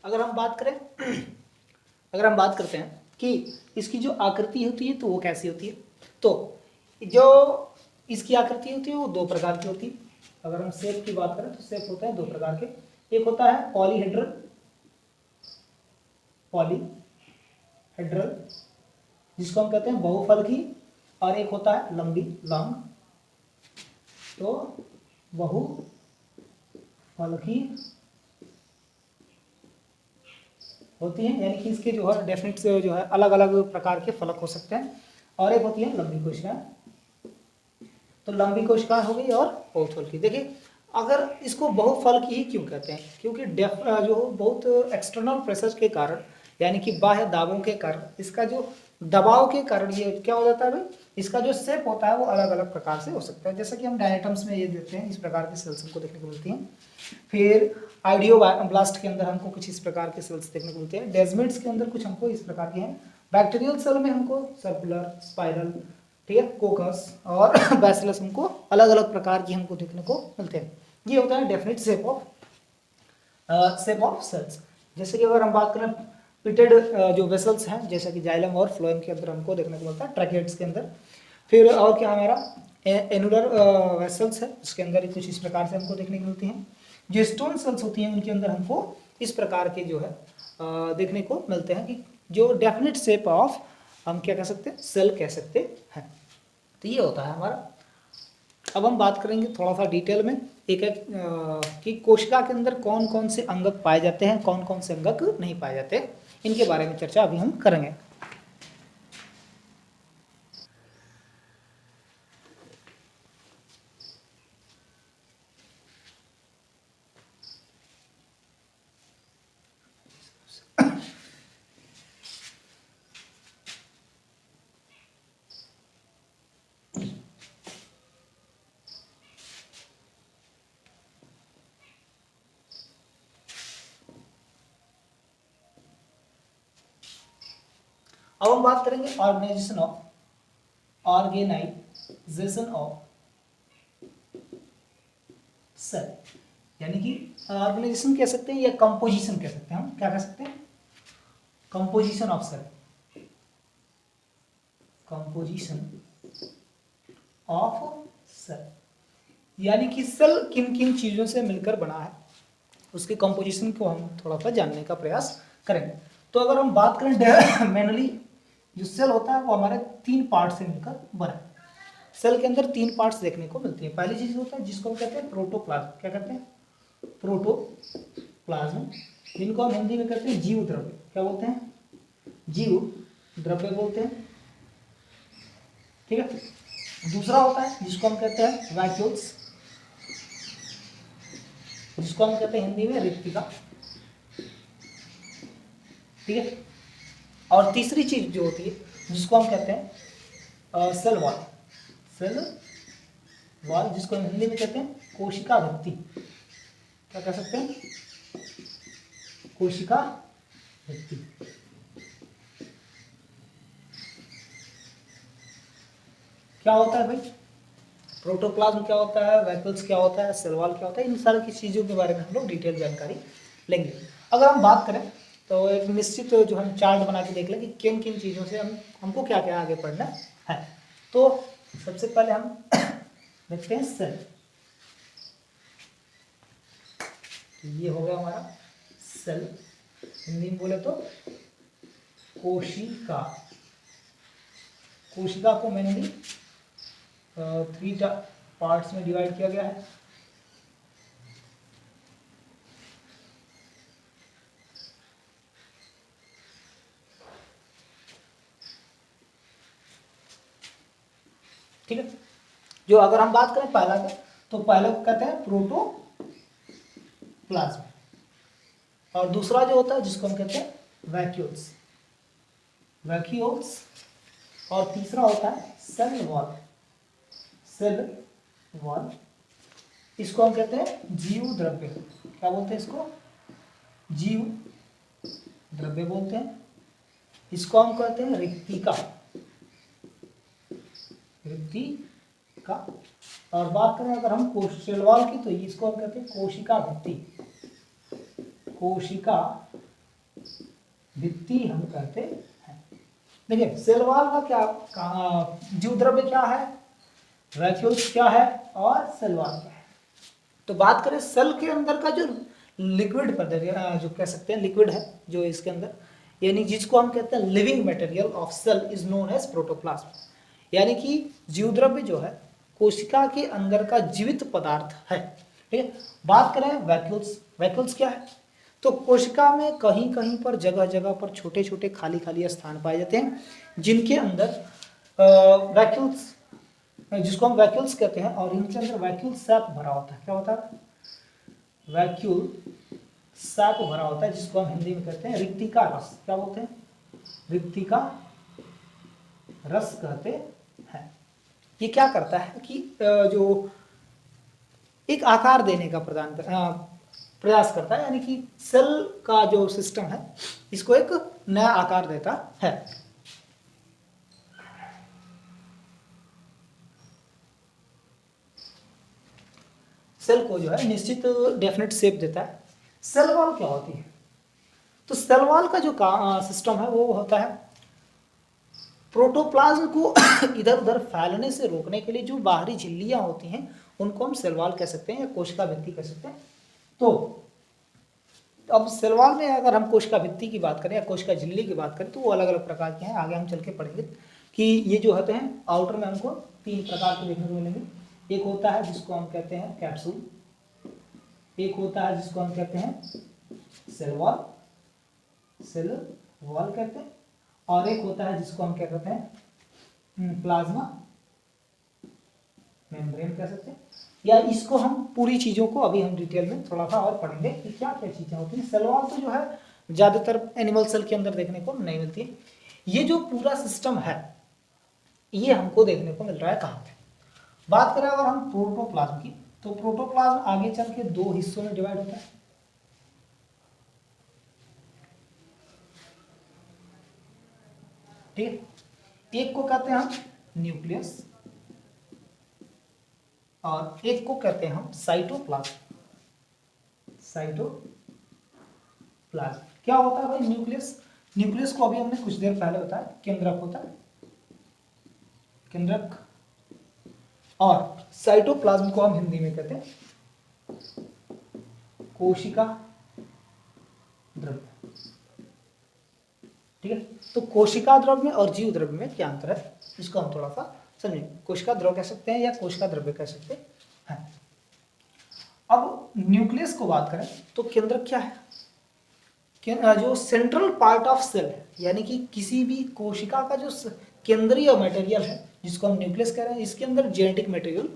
अगर हम बात करें अगर हम बात करते हैं कि इसकी जो आकृति होती है तो वो कैसी होती है, तो जो इसकी आकृति होती है वो दो प्रकार की होती है। अगर हम शेप की बात करें तो शेप होता है दो प्रकार के, एक होता है पॉलीहेड्रल जिसको हम कहते हैं बहुफलकी, और एक होता है लंबी लॉन्ग। तो बहुफलकी होती है, यानी कि इसके जो है डेफिनेट से जो है अलग अलग प्रकार के फलक हो सकते हैं, और एक होती है लंबी कोशिकाएं। तो लंबी कोशिकाएं हो गई और बहुफलकी। देखिए अगर इसको बहुफलकी ही क्यों कहते हैं, क्योंकि जो बहुत एक्सटर्नल प्रेशर के कारण, यानी कि बाह्य दाबों के कारण, इसका जो दबाव के कारण ये क्या हो जाता है भाई, इसका जो शेप होता है वो अलग अलग प्रकार से हो सकता है। जैसा कि हम डायनेटम्स में ये देखते हैं, इस प्रकार की सेल्स हमको देखने को मिलती हैं। फिर आइडियोब्लास्ट के अंदर हमको कुछ इस प्रकार के सेल्स देखने को मिलते हैं। डेजमिड्स के अंदर कुछ हमको इस प्रकार के हैं। बैक्टीरियल सेल में हमको सर्कुलर, स्पाइरल, ठीक है, कोकस और बैसिलस हमको अलग अलग प्रकार की हमको देखने को मिलते हैं। ये होता है डेफिनेट शेप ऑफ सेल्स। जैसे कि अगर हम बात करें पिटेड जो वेसल्स हैं, जैसा कि जाइलम और फ्लोएम के अंदर हमको देखने को मिलता है, ट्रैकेट्स के अंदर। फिर और क्या हमारा एनुलर वेसल्स है, उसके अंदर कुछ इस प्रकार से हमको देखने को मिलती हैं। जो स्टोन सेल्स होती हैं उनके अंदर हमको इस प्रकार के जो है देखने को मिलते हैं, कि जो डेफिनेट शेप ऑफ हम क्या कह सकते हैं, सेल कह सकते हैं। तो ये होता है हमारा। अब हम बात करेंगे थोड़ा सा डिटेल में एक एक कि कोशिका के अंदर कौन कौन से अंगक पाए जाते हैं, कौन कौन से अंगक नहीं पाए जाते, इनके बारे में चर्चा अभी हम करेंगे। अब हम बात करेंगे ऑर्गेनाइजेशन ऑफ सेल, यानी कि ऑर्गेनाइजेशन कह सकते हैं या कंपोजिशन कह सकते हैं। हम क्या कह सकते हैं, कंपोजिशन ऑफ सेल, यानी कि सेल किन किन चीजों से मिलकर बना है, उसके कंपोजिशन को हम थोड़ा सा जानने का प्रयास करेंगे। तो अगर हम बात करें मेनली जो सेल होता है वो हमारे 3 पार्ट से मिलकर बना है। सेल के अंदर 3 पार्ट्स देखने को मिलती है। पहली चीज होता है जिसको हम कहते हैं प्रोटोप्लाज्म। क्या कहते हैं, प्रोटोप्लाज्म, जिनको हम हिंदी में कहते हैं जीव द्रव्य। क्या बोलते हैं, जीव द्रव्य बोलते हैं, ठीक है। दूसरा होता है जिसको हम कहते हैं वैक्यूल्स, जिसको हम कहते हैं हिंदी में रिक्तिका, ठीक है। और तीसरी चीज जो होती है जिसको हम कहते हैं सेल वॉल, जिसको हम हिंदी में कहते हैं कोशिका भित्ति। क्या कह सकते हैं, कोशिका भित्ति। क्या होता है भाई, प्रोटोप्लाज्म क्या होता है, वैक्यूल्स क्या होता है, सेल वॉल क्या होता है, इन सारी की चीजों के बारे में हम लोग डिटेल जानकारी लेंगे। अगर हम बात करें तो एक निश्चित जो हम चार्ट बना के देख लें कि किन किन चीज़ों से हमको क्या क्या आगे पढ़ना है। तो सबसे पहले हम देखते हैं सेल। तो ये हो गया हमारा सेल, हिंदी में बोले तो कोशिका। कोशिका को मेनली 3 पार्ट्स में डिवाइड किया गया है। ठीक है, जो अगर हम बात करें पहला का, तो पहले को कहते हैं प्रोटोप्लाज्म, और दूसरा जो होता है जिसको हम कहते हैं वैक्यूल्स, और तीसरा होता है सेल वॉल, इसको हम कहते हैं जीव द्रव्य। क्या बोलते हैं इसको, जीव द्रव्य बोलते हैं। इसको हम कहते हैं रिक्तिका। और बात करें अगर हम सेल वॉल की, तो इसको हम कहते हैं कोशिका भित्ति हम कहते हैं। देखिए सेल वॉल का जीव द्रव्य क्या है, वैक्यूल्स क्या है और सेल वॉल क्या है। तो बात करें सेल के अंदर का जो लिक्विड पदार्थ जो कह सकते हैं लिक्विड है जो इसके अंदर, यानी जिसको हम कहते हैं living material of cell is known as protoplasm, यानी कि जीव द्रव्य जो है कोशिका के अंदर का जीवित पदार्थ है। ठीक है, बात करें वैक्यूल्स, वैक्यूल्स क्या है, तो कोशिका में कहीं कहीं पर जगह जगह पर छोटे छोटे खाली खाली स्थान पाए जाते हैं जिनके अंदर वैक्यूल्स, जिसको हम वैक्यूल्स कहते हैं, और इनके अंदर वैक्यूल सैप भरा होता है। क्या होता है, वैक्यूल सैप भरा होता है, जिसको हम हिंदी में कहते हैं रिक्तिका रस। क्या बोलते हैं, रिक्तिका रस कहते हैं। ये क्या करता है कि जो एक आकार देने का प्रयास करता है, यानी कि सेल का जो सिस्टम है इसको एक नया आकार देता है। सेल को जो है निश्चित डेफिनेट शेप देता है। सेल वॉल क्या होती है, तो सेल वॉल का जो सिस्टम है वो होता है प्रोटोप्लाज्म को इधर उधर फैलने से रोकने के लिए जो बाहरी झिल्लियां होती हैं उनको हम सेल वॉल कह सकते हैं या कोशिका भित्ति कह सकते हैं। तो अब सेल वॉल में अगर हम कोशिका भित्ति की बात करें या कोशिका झिल्ली की बात करें तो वो अलग अलग प्रकार के हैं, आगे हम चल के पढ़ेंगे कि ये जो होते हैं आउटर में हमको 3 प्रकार के देखने को मिलेंगे। एक होता है जिसको हम कहते हैं कैप्सूल, एक होता है जिसको हम कहते हैं सेल वॉल, सेल वॉल कहते हैं, और एक होता है जिसको हम क्या कहते हैं प्लाज्मा मेम्ब्रेन कह सकते हैं। या इसको हम पूरी चीजों को अभी हम डिटेल में थोड़ा सा और पढ़ेंगे कि क्या क्या चीजें होती हैं। सेल वॉल तो जो है ज्यादातर एनिमल सेल के अंदर देखने को नहीं मिलती है। ये जो पूरा सिस्टम है ये हमको देखने को मिल रहा है कहाँ पे, बात करें अगर हम प्रोटोप्लाज्म की, तो प्रोटोप्लाज्म आगे चल के 2 हिस्सों में डिवाइड होता है। ठीक है, एक को कहते हैं हम न्यूक्लियस और एक को कहते हैं हम साइटोप्लाज्म। साइटोप्लाज्म क्या होता है भाई, न्यूक्लियस, न्यूक्लियस को अभी हमने कुछ देर पहले बताया केंद्रक होता है, केंद्रक, और साइटोप्लाज्म को हम हिंदी में कहते हैं कोशिका द्रव्य। ठीक है, तो कोशिका द्रव्य में और जीव द्रव्य में क्या अंतर है इसको हम थोड़ा सा समझेंगे। कोशिका द्रव्य कह सकते हैं या कोशिका द्रव्य कह सकते हैं। अब न्यूक्लियस को बात करें तो केंद्रक क्या है, जो सेंट्रल पार्ट ऑफ सेल है, यानी कि किसी भी कोशिका का जो केंद्रीय मटेरियल है जिसको हम न्यूक्लियस कह रहे हैं, इसके अंदर जेनेटिक मटेरियल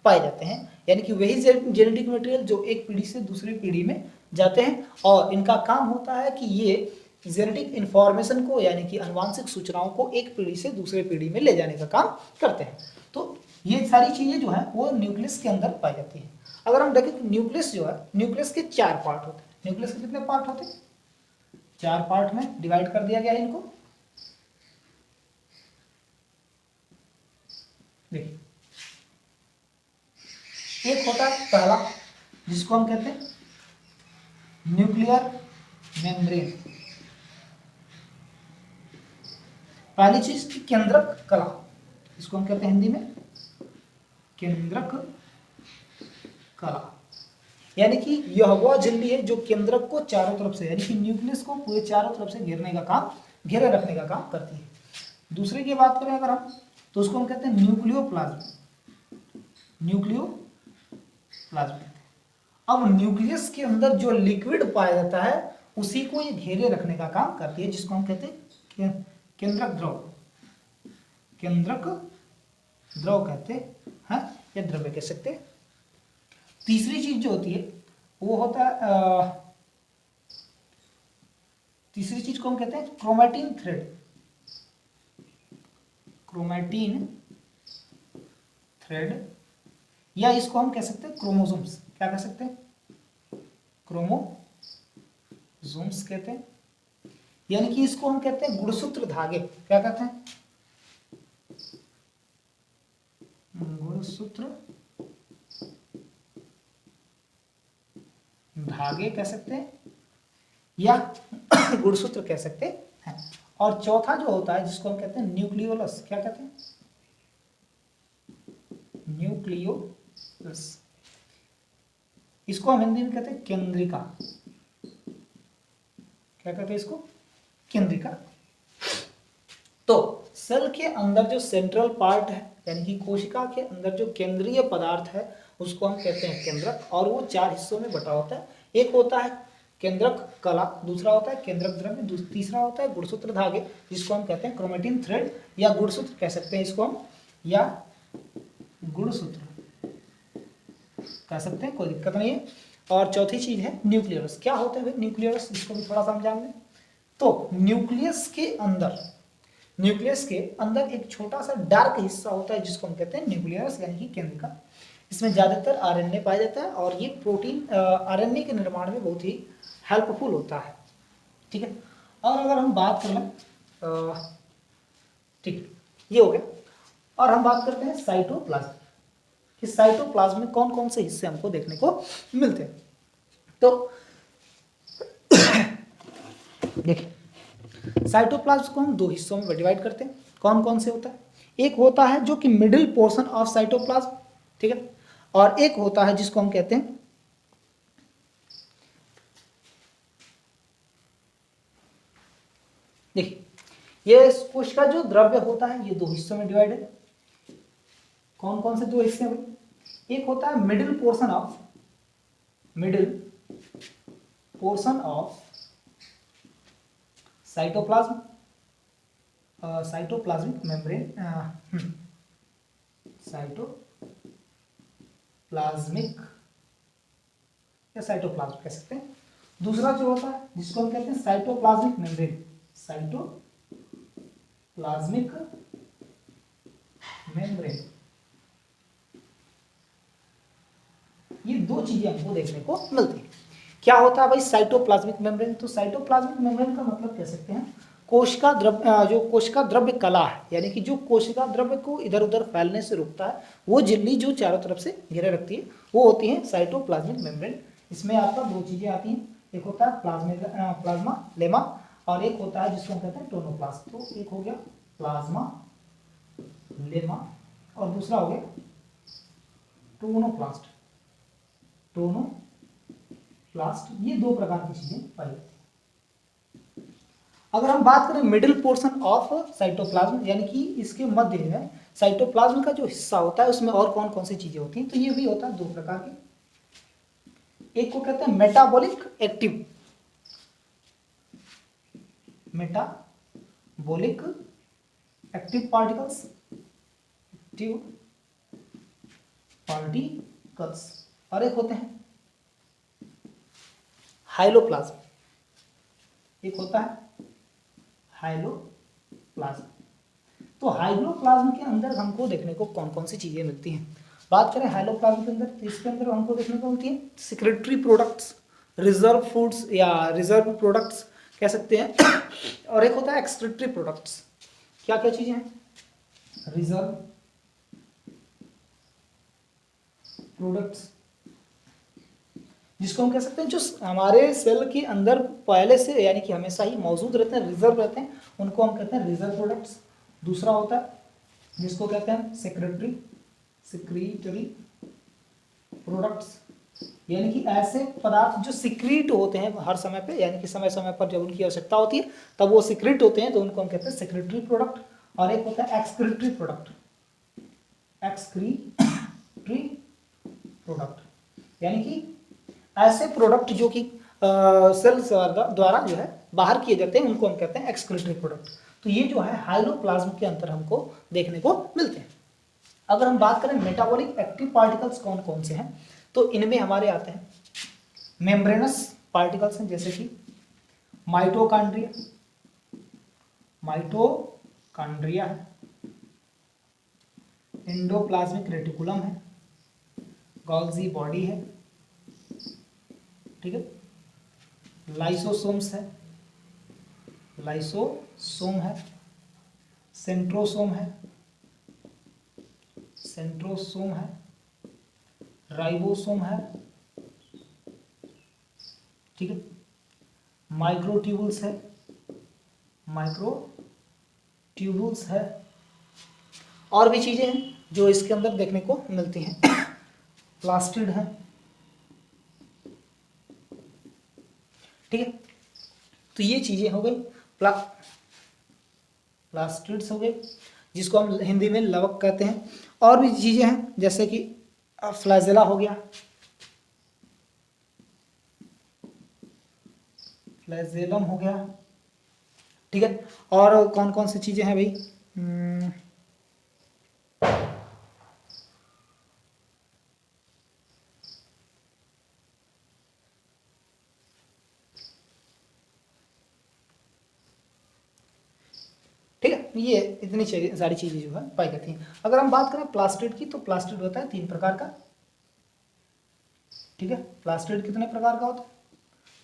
पाए जाते हैं, यानी कि वही जेनेटिक मटेरियल जो एक पीढ़ी से दूसरी पीढ़ी में जाते हैं, और इनका काम होता है कि ये जेनेटिक इंफॉर्मेशन को यानी कि आनुवांशिक सूचनाओं को एक पीढ़ी से दूसरे पीढ़ी में ले जाने का काम करते हैं। तो ये सारी चीजें जो है वो न्यूक्लियस के अंदर पाई जाती है। अगर हम देखें न्यूक्लियस जो है, न्यूक्लियस के 4 पार्ट होते हैं। न्यूक्लियस के कितने पार्ट होते हैं, 4 पार्ट में डिवाइड कर दिया गया है इनको। देखिए, एक होता है पहला जिसको हम कहते हैं न्यूक्लियर मेम्ब्रेन, पहली चीज की केंद्रक कला, इसको हम कहते हैं हिंदी में केंद्रक कला, यानी कि यह वह झिल्ली है जो केंद्रक को चारों तरफ से यानी कि न्यूक्लियस को पूरे चारों तरफ से घेरने का काम, घेरे रखने का काम करती है। दूसरे की बात करें अगर हम तो उसको हम कहते हैं न्यूक्लियोप्लाज्म, न्यूक्लियोप्लाज्म। अब न्यूक्लियस के अंदर जो लिक्विड पाया जाता है उसी को ये घेरे रखने का काम करती है, जिसको हम कहते हैं केंद्रक द्रव, केंद्रक द्रव कहते हैं या द्रव्य कह सकते हैं। तीसरी चीज जो होती है वो होता है तीसरी चीज को हम कहते हैं क्रोमैटिन थ्रेड, क्रोमैटिन थ्रेड, या इसको हम कह सकते हैं क्रोमोसोम्स। क्या कह सकते हैं, क्रोमोसोम्स कहते हैं, यानी कि इसको हम कहते हैं गुणसूत्र धागे। क्या कहते हैं, गुणसूत्र धागे कह सकते हैं, या गुणसूत्र कह सकते हैं। और चौथा जो होता है जिसको हम कहते हैं न्यूक्लियोलस, क्या कहते हैं, न्यूक्लियोलस, इसको हम हिंदी में कहते हैं केंद्रिका। क्या कहते हैं इसको, केंद्रिका। तो सेल के अंदर जो सेंट्रल पार्ट है यानी कि कोशिका के अंदर जो केंद्रीय पदार्थ है उसको हम कहते हैं केंद्रक, और वो 4 हिस्सों में बटा होता है। एक होता है केंद्रक कला, दूसरा होता है केंद्रक द्रव्य, तीसरा होता है गुणसूत्र धागे जिसको हम कहते हैं क्रोमेटिन थ्रेड या गुणसूत्र कह सकते हैं इसको हम, या गुणसूत्र कह सकते हैं, कोई दिक्कत नहीं है। और चौथी चीज है न्यूक्लियस। क्या होते हैं न्यूक्लियस, इसको भी थोड़ा सा हम जान लें। तो न्यूक्लियस के अंदर एक छोटा सा डार्क हिस्सा होता है जिसको हम कहते हैं न्यूक्लियस यानी कि केंद्रिका। इसमें ज्यादातर आरएनए पाया जाता है और ये प्रोटीन आरएनए के निर्माण में बहुत ही हेल्पफुल होता है, ठीक है। और अगर हम बात कर लें, ठीक, ये हो गया। और हम बात करते हैं साइटोप्लाज्म कि साइटोप्लाज्म में कौन कौन से हिस्से हमको देखने को मिलते हैं। तो देखिए साइटोप्लाज्म को हम 2 हिस्सों में डिवाइड करते हैं। कौन कौन से होता है, एक होता है जो कि मिडिल पोर्शन ऑफ साइटोप्लाज्म, ठीक है, और एक होता है जिसको हम कहते हैं देखिए ये कोशिका जो द्रव्य होता है ये 2 हिस्सों में डिवाइड है। कौन कौन से 2 हिस्से हैं, एक होता है middle portion of cytoplasm, cytoplasmic membrane, cytoplasmic या साइटोप्लाज्म कह सकते हैं। दूसरा जो होता है जिसको हम कहते हैं साइटोप्लाज्मिक मेम्ब्रेन, साइटोप्लाज्मिक मेम्ब्रेन। ये 2 चीजें हमको देखने को मिलती है। क्या होता है भाई साइटोप्लाज्मिक मेम्ब्रेन, तो साइटोप्लाज्मिक मेम्ब्रेन का मतलब कह सकते हैं कोशिका द्रव्य, जो कोशिका द्रव्य कला है यानी कि जो कोशिका द्रव्य को इधर उधर फैलने से रोकता है, वो झिल्ली जो चारों तरफ से घेरे रखती है वो होती है साइटोप्लाज्मिक मेम्ब्रेन। इसमें आपका 2 चीजें आती हैं, एक होता है प्लाज्मा लेमा और एक होता है जिसको हम कहते हैं टोनोप्लास्ट। तो एक हो गया प्लाज्मा लेमा और दूसरा हो गया टोनोप्लास्ट। ये 2 प्रकार की चीजें पाई जाती हैं। अगर हम बात करें मिडिल पोर्शन ऑफ साइटोप्लाज्म यानी कि इसके मध्य में साइटोप्लाज्म का जो हिस्सा होता है उसमें और कौन कौन सी चीजें होती हैं, तो ये भी होता है 2 प्रकार के। एक को कहते हैं मेटाबॉलिक एक्टिव पार्टिकल्स, और एक होते हैं हाइलोप्लाज्म, एक होता है हाइलोप्लाज्म। तो हाइलोप्लाज्म के अंदर हमको देखने को कौन कौन सी चीजें मिलती हैं। बात करें हाइलोप्लाज्म के अंदर तो इसके अंदर हमको देखने को मिलती है सिक्रेटरी प्रोडक्ट्स, रिजर्व फूड्स या रिजर्व प्रोडक्ट्स कह सकते हैं, और एक होता है एक्सक्रीटरी प्रोडक्ट्स। क्या क्या चीजें हैं, रिजर्व प्रोडक्ट्स जिसको हम कह सकते हैं जो हमारे सेल के अंदर पहले से यानी कि हमेशा ही मौजूद रहते हैं, रिजर्व रहते हैं, उनको हम कहते हैं रिजर्व प्रोडक्ट्स। दूसरा होता है जिसको कहते हैं सिक्रीटरी प्रोडक्ट्स यानी कि ऐसे पदार्थ जो सिक्रीट होते हैं हर समय पे, यानी कि समय समय पर जब उनकी आवश्यकता होती है तब वो सिक्रीट होते हैं, तो उनको हम कहते हैं सेक्रेटरी प्रोडक्ट। और एक होता है एक्सक्रीटरी प्रोडक्ट यानी कि ऐसे प्रोडक्ट जो कि सेल द्वारा जो है बाहर किए जाते हैं उनको हम कहते हैं एक्सक्रीटरी प्रोडक्ट। तो ये जो है हाइलोप्लाज्म के अंदर हमको देखने को मिलते हैं। अगर हम बात करें मेटाबॉलिक एक्टिव पार्टिकल्स कौन कौन से हैं, तो इनमें हमारे आते हैं मेम्ब्रेनस पार्टिकल्स हैं जैसे कि माइटोकॉन्ड्रिया है, एंडोप्लाज्मिक रेटिकुलम है, गोल्गी बॉडी है, ठीक है, लाइसोसोम है, सेंट्रोसोम है, राइबोसोम है, ठीक है, माइक्रोट्यूबुल्स है, माइक्रोट्यूबुल्स है, और भी चीजें हैं जो इसके अंदर देखने को मिलती हैं। प्लास्टिड है, ठीक है। तो ये चीजें हो गई, प्लास्टिड्स हो गए, जिसको हम हिंदी में लवक कहते हैं। और भी चीजें हैं जैसे कि फ्लैजेला हो गया, फ्लैजेलम हो गया, ठीक है। और कौन कौन सी चीजें हैं भाई, ठीक है। ये इतनी सारी चीजें जो है पाई जाती हैं। अगर हम बात करें प्लास्टिड की, तो प्लास्टिड होता है 3 प्रकार का, ठीक है। प्लास्टिड कितने प्रकार का होता है,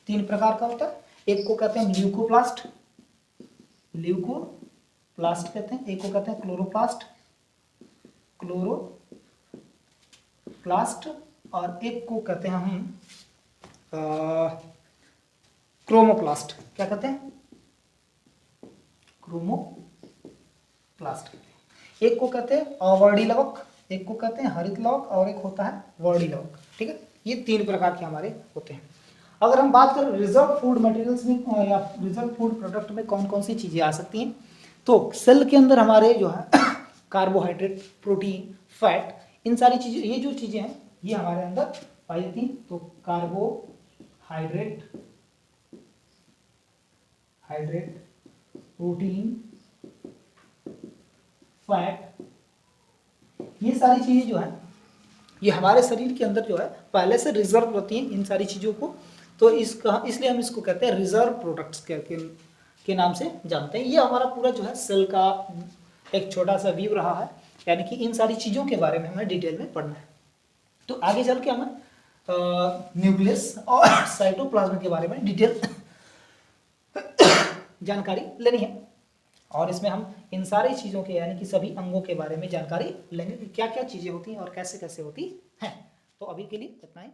3 प्रकार का होता है। एक को कहते हैं ल्यूकोप्लास्ट, ल्यूकोप्लास्ट कहते हैं, एक को कहते हैं क्लोरोप्लास्ट, क्लोरोप्लास्ट, और एक को कहते हैं हम क्रोमोप्लास्ट। क्या कहते हैं, क्रोमोप्लास्ट। एक को कहते हैं वर्डी लवक, एक को कहते हैं हरित लवक, और एक होता है वर्डी लवक, ठीक है। ये 3 प्रकार के हमारे होते हैं। अगर हम बात करें रिजर्व फूड मटेरियल्स में या रिजर्व फूड प्रोडक्ट में कौन कौन सी चीजें आ सकती हैं, तो सेल के अंदर हमारे जो है कार्बोहाइड्रेट, प्रोटीन, फैट, इन सारी चीजें, ये जो चीजें हैं ये हमारे अंदर पाई जाती हैं। तो कार्बोहाइड्रेट, प्रोटीन, फैट, ये सारी चीजें जो है ये हमारे शरीर के अंदर जो है पहले से रिजर्व होती हैं इन सारी चीजों को। तो इसलिए हम इसको कहते हैं रिजर्व प्रोडक्ट्स के नाम से जानते हैं। ये हमारा पूरा जो है सेल का एक छोटा सा व्यू रहा है, यानी कि इन सारी चीजों के बारे में हमें डिटेल में पढ़ना है। तो आगे चल के हमें न्यूक्लियस और साइटोप्लाज्म के बारे में डिटेल जानकारी लेनी है, और इसमें हम इन सारी चीज़ों के यानी कि सभी अंगों के बारे में जानकारी लेंगे कि क्या क्या चीज़ें होती हैं और कैसे कैसे होती हैं। तो अभी के लिए इतना ही।